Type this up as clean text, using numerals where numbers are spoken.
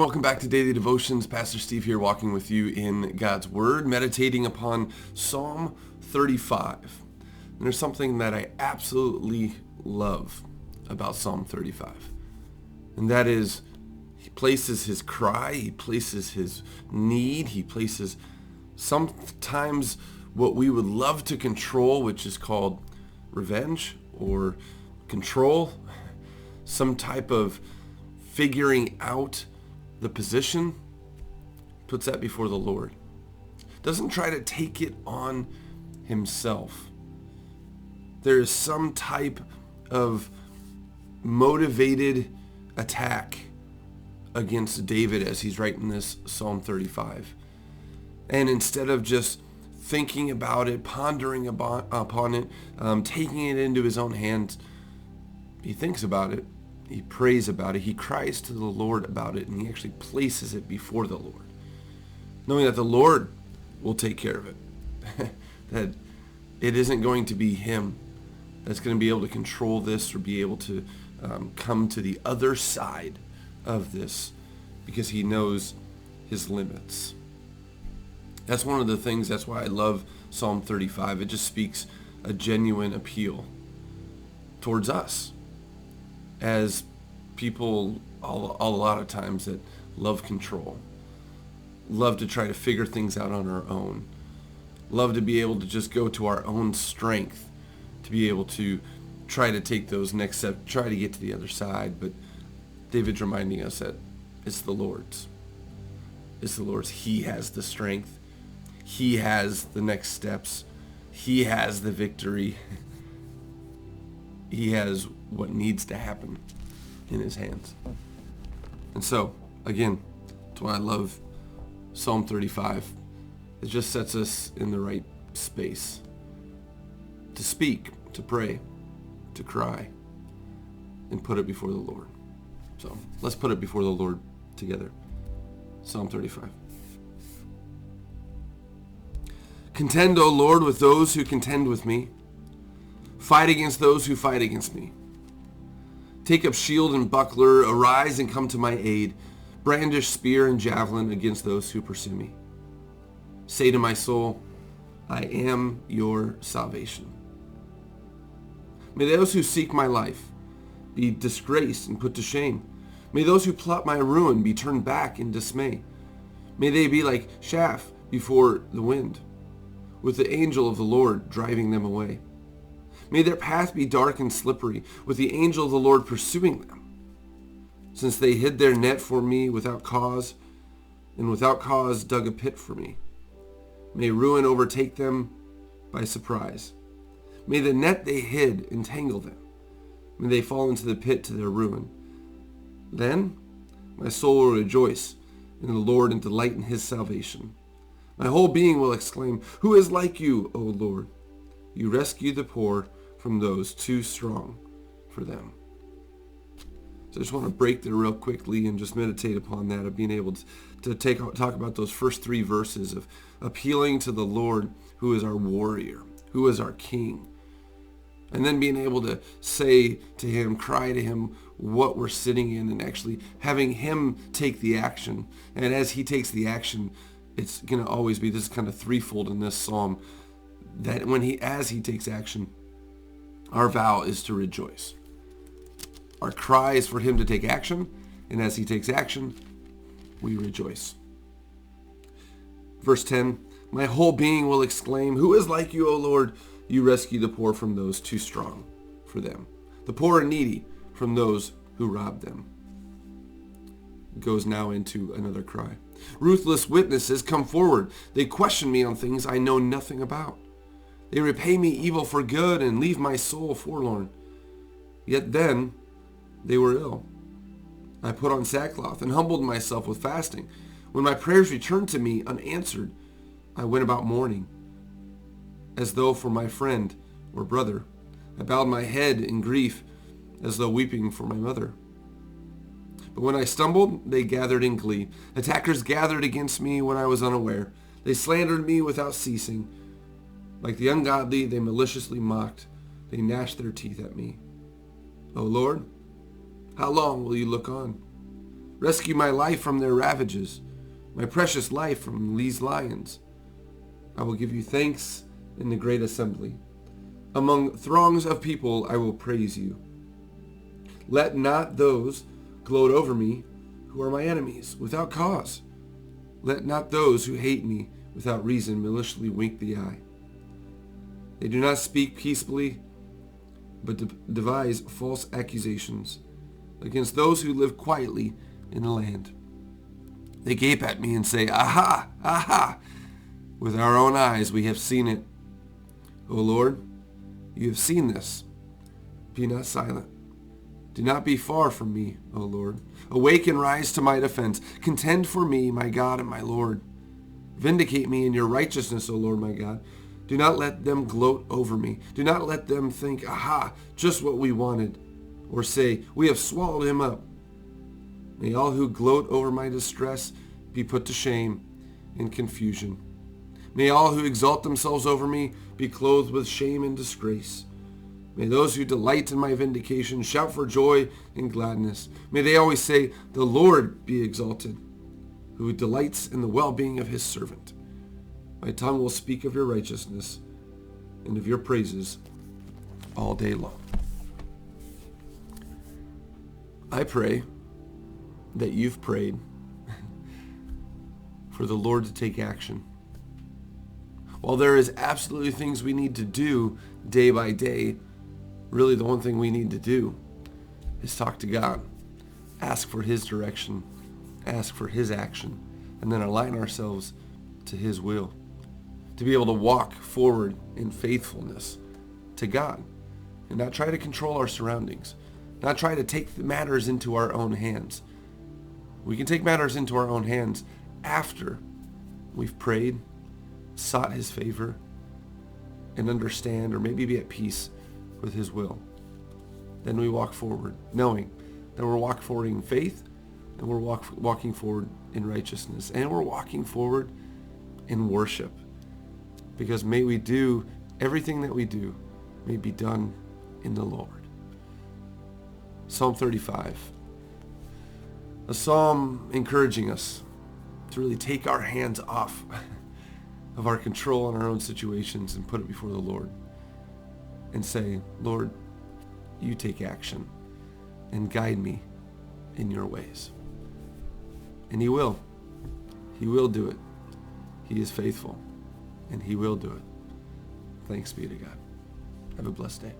Welcome back to Daily Devotions. Pastor Steve here, walking with you in God's Word, meditating upon Psalm 35. And there's something that I absolutely love about Psalm 35. And that is, he places his cry, he places his need, he places sometimes what we would love to control, which is called revenge or control, some type of figuring out the position, puts that before the Lord. Doesn't try to take it on himself. There is some type of motivated attack against David as he's writing this Psalm 35. And instead of just thinking about it, pondering upon it, taking it into his own hands, he thinks about it. He prays about it. He cries to the Lord about it, and he actually places it before the Lord, knowing that the Lord will take care of it. That it isn't going to be him that's going to be able to control this or be able to come to the other side of this, because he knows his limits. That's one of the things, that's why I love Psalm 35. It just speaks a genuine appeal towards us as people a lot of times that love control, love to try to figure things out on our own, love to be able to just go to our own strength to be able to try to take those next steps, try to get to the other side. But David's reminding us that it's the Lord's. It's the Lord's. He has the strength. He has the next steps. He has the victory. He has what needs to happen in his hands. And so, again, that's why I love Psalm 35. It just sets us in the right space to speak, to pray, to cry, and put it before the Lord. So let's put it before the Lord together. Psalm 35. Contend, O Lord, with those who contend with me. Fight against those who fight against me. Take up shield and buckler, arise and come to my aid. Brandish spear and javelin against those who pursue me. Say to my soul, I am your salvation. May those who seek my life be disgraced and put to shame. May those who plot my ruin be turned back in dismay. May they be like chaff before the wind, with the angel of the Lord driving them away. May their path be dark and slippery, with the angel of the Lord pursuing them. Since they hid their net for me without cause, and without cause dug a pit for me. May ruin overtake them by surprise. May the net they hid entangle them. May they fall into the pit to their ruin. Then my soul will rejoice in the Lord and delight in his salvation. My whole being will exclaim, who is like you, O Lord? You rescue the poor from those too strong for them. So I just want to break there real quickly and just meditate upon that, of being able to talk about those first three verses of appealing to the Lord, who is our warrior, who is our king. And then being able to say to him, cry to him what we're sitting in, and actually having him take the action. And as he takes the action, it's going to always be this kind of threefold in this psalm, that as he takes action, our vow is to rejoice. Our cry is for him to take action, and as he takes action, we rejoice. Verse 10, my whole being will exclaim, who is like you, O Lord? You rescue the poor from those too strong for them, the poor and needy from those who rob them. Goes now into another cry. Ruthless witnesses come forward. They question me on things I know nothing about. They repay me evil for good and leave my soul forlorn. Yet then they were ill. I put on sackcloth and humbled myself with fasting. When my prayers returned to me unanswered, I went about mourning, as though for my friend or brother. I bowed my head in grief, as though weeping for my mother. But when I stumbled, they gathered in glee. Attackers gathered against me when I was unaware. They slandered me without ceasing. Like the ungodly, they maliciously mocked. They gnashed their teeth at me. O Lord, how long will you look on? Rescue my life from their ravages, my precious life from these lions. I will give you thanks in the great assembly. Among throngs of people I will praise you. Let not those gloat over me who are my enemies without cause. Let not those who hate me without reason maliciously wink the eye. They do not speak peaceably, but devise false accusations against those who live quietly in the land. They gape at me and say, Aha! Aha! With our own eyes we have seen it. O Lord, you have seen this. Be not silent. Do not be far from me, O Lord. Awake and rise to my defense. Contend for me, my God and my Lord. Vindicate me in your righteousness, O Lord my God. Do not let them gloat over me. Do not let them think, Aha, just what we wanted. Or say, we have swallowed him up. May all who gloat over my distress be put to shame and confusion. May all who exalt themselves over me be clothed with shame and disgrace. May those who delight in my vindication shout for joy and gladness. May they always say, the Lord be exalted, who delights in the well-being of his servant. My tongue will speak of your righteousness and of your praises all day long. I pray that you've prayed for the Lord to take action. While there is absolutely things we need to do day by day, really the one thing we need to do is talk to God, ask for his direction, ask for his action, and then align ourselves to his will, to be able to walk forward in faithfulness to God and not try to control our surroundings, not try to take the matters into our own hands. We can take matters into our own hands after we've prayed, sought his favor, and understand or maybe be at peace with his will. Then we walk forward knowing that we're walking forward in faith, and we're walking forward in righteousness, and we're walking forward in worship. Because may we do everything that we do may be done in the Lord. Psalm 35. A psalm encouraging us to really take our hands off of our control in our own situations and put it before the Lord and say, Lord, you take action and guide me in your ways. And he will. He will do it. He is faithful and he will do it. Thanks be to God. Have a blessed day.